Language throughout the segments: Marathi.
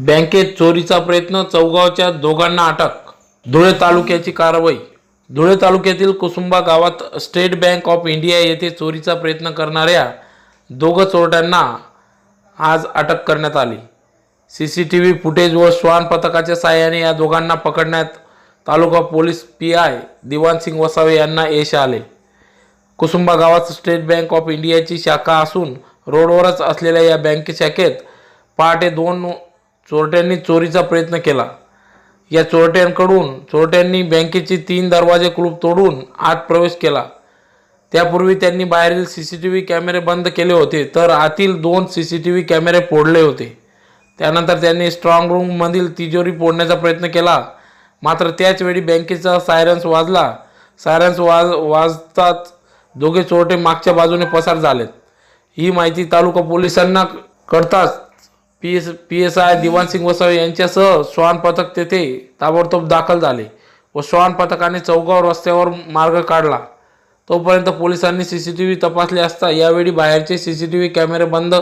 बँकेत चोरीचा प्रयत्न, चौगावच्या दोघांना अटक. धुळे तालुक्याची कारवाई. धुळे तालुक्यातील कुसुंबा गावात स्टेट बँक ऑफ इंडिया येथे चोरीचा प्रयत्न करणाऱ्या दोघं चोरट्यांना आज अटक करण्यात आली. सीसीटीव्ही फुटेज व श्वान पथकाच्या साहाय्याने या दोघांना पकडण्यात तालुका पोलीस पीआय दिवानसिंग वसावे यांना यश आले. कुसुंबा गावात स्टेट बँक ऑफ इंडियाची शाखा असून रोडवरच असलेल्या या बँक शाखेत पहाटे 2 चोरट्यांनी चोरीचा प्रयत्न केला. या चोरट्यांनी बँकेचे 3 दरवाजे कुलूप तोडून आत प्रवेश केला. त्यापूर्वी त्यांनी बाहेरील सीसीटीव्ही कॅमेरे बंद केले होते, तर आतील 2 सीसीटीव्ही कॅमेरे फोडले होते. त्यानंतर त्यांनी स्ट्रॉंग रूममधील तिजोरी फोडण्याचा प्रयत्न केला. मात्र त्याच वेळी बँकेचा सायरन्स वाजला. सायरन्स वाजताच दोघे चोरटे मागच्या बाजूने पसार झालेत. ही माहिती तालुका पोलिसांना कळताच पीएसआय दिवानसिंग वसावे यांच्यासह श्वान पथक तेथे ताबडतोब दाखल झाले व श्वान पथकाने चौगाव रस्त्यावर मार्ग काढला. तोपर्यंत पोलिसांनी सीसीटीव्ही तपासले असता यावेळी बाहेरचे सीसीटीव्ही कॅमेरे बंद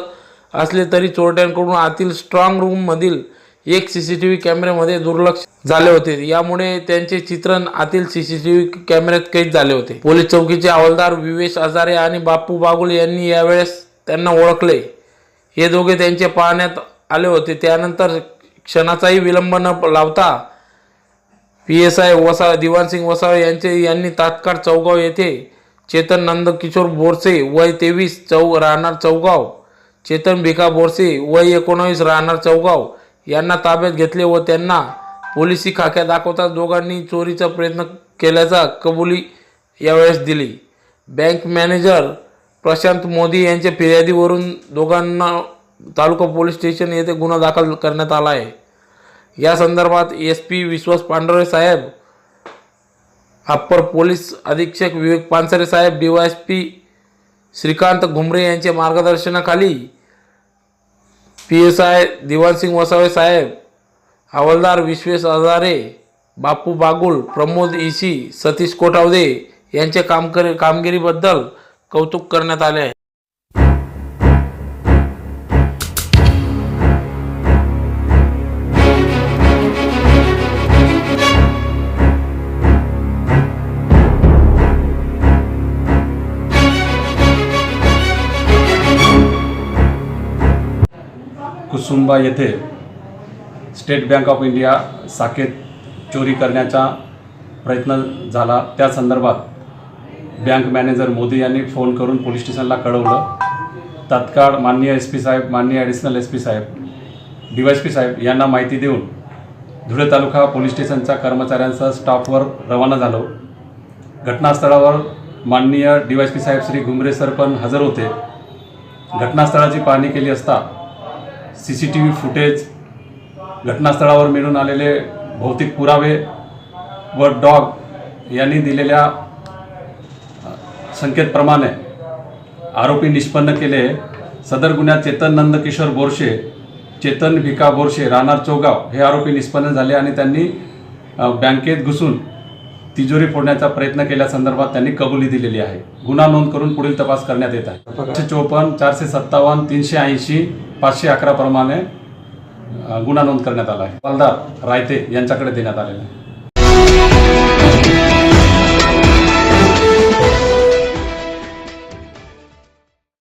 असले तरी चोरट्यांकडून आतील स्ट्रॉंग रूममधील एक सीसीटीव्ही कॅमेऱ्यामध्ये दुर्लक्ष झाले होते. यामुळे त्यांचे चित्रण आतील सीसीटीव्ही कॅमेऱ्यात कैद झाले होते. पोलीस चौकीचे हवालदार विवेश हजारे आणि बापू बागुल यांनी यावेळेस त्यांना ओळखले. हे दोघे त्यांचे पाहण्यात आले होते. त्यानंतर क्षणाचाही विलंब न लावता पीएसआय दिवानसिंग वसावे यांनी तात्काळ चौगाव येथे चेतन नंदकिशोर बोरसे वय 23 राहणार चौगाव, चेतन भिका बोरसे वय 19 राहणार चौगाव यांना ताब्यात घेतले व त्यांना पोलिसी खाक्या दाखवताच दोघांनी चोरीचा प्रयत्न केल्याचा कबुली यावेळेस दिली. बँक मॅनेजर प्रशांत मोदी यांच्या फिर्यादीवरून दोघांना तालुका पोलीस स्टेशन येथे गुन्हा दाखल करण्यात आला आहे. या संदर्भात एसपी विश्वास पांढरे साहेब, अप्पर पोलीस अधीक्षक विवेक पानसरे साहेब, डीवायएसपी श्रीकांत घुमरे यांच्या मार्गदर्शनाखाली पीएसआय दिवानसिंग वसावे साहेब, हवालदार विश्वेश हजारे, बापू बागुल, प्रमोद इसी, सतीश कोटावदे यांच्या कामगिरीबद्दल कौतुक करण्यात आले आहे. कुसुंबा येथे स्टेट बँक ऑफ इंडिया शाखेत चोरी करण्याचा प्रयत्न झाला. त्या संदर्भात बँक मॅनेजर मोदी यांनी फोन करून पोलीस स्टेशनला कळवलं. तात्काळ माननीय एस पी साहेब, माननीय ॲडिशनल एस पी साहेब, डीवायएसपी साहेब यांना माहिती देऊन धुळे तालुका पोलीस स्टेशनच्या कर्मचाऱ्यांसह स्टाफवर रवाना झालो. घटनास्थळावर माननीय डीवायएसपी साहेब श्री घुमरे सर पण हजर होते. घटनास्थळाची पाहणी केली असता सीसीटीव्ही फुटेज, घटनास्थळावर मिळून आलेले भौतिक पुरावे व डॉग यांनी दिलेल्या संकेतप्रमाणे आरोपी निष्पन्न केले. सदर गुन्ह्यात चेतन नंदकिशोर बोरसे, चेतन भिका बोरसे राहणार चौगाव हे आरोपी निष्पन्न झाले आणि त्यांनी बँकेत घुसून तिजोरी फोडण्याचा प्रयत्न केल्यासंदर्भात त्यांनी कबुली दिलेली आहे. गुन्हा नोंद करून पुढील तपास करण्यात येत आहे. 454, 457, 380, 511 प्रमाणे गुन्हा नोंद करण्यात आला आहे. हवालदार रायते यांच्याकडे देण्यात आलेला आहे.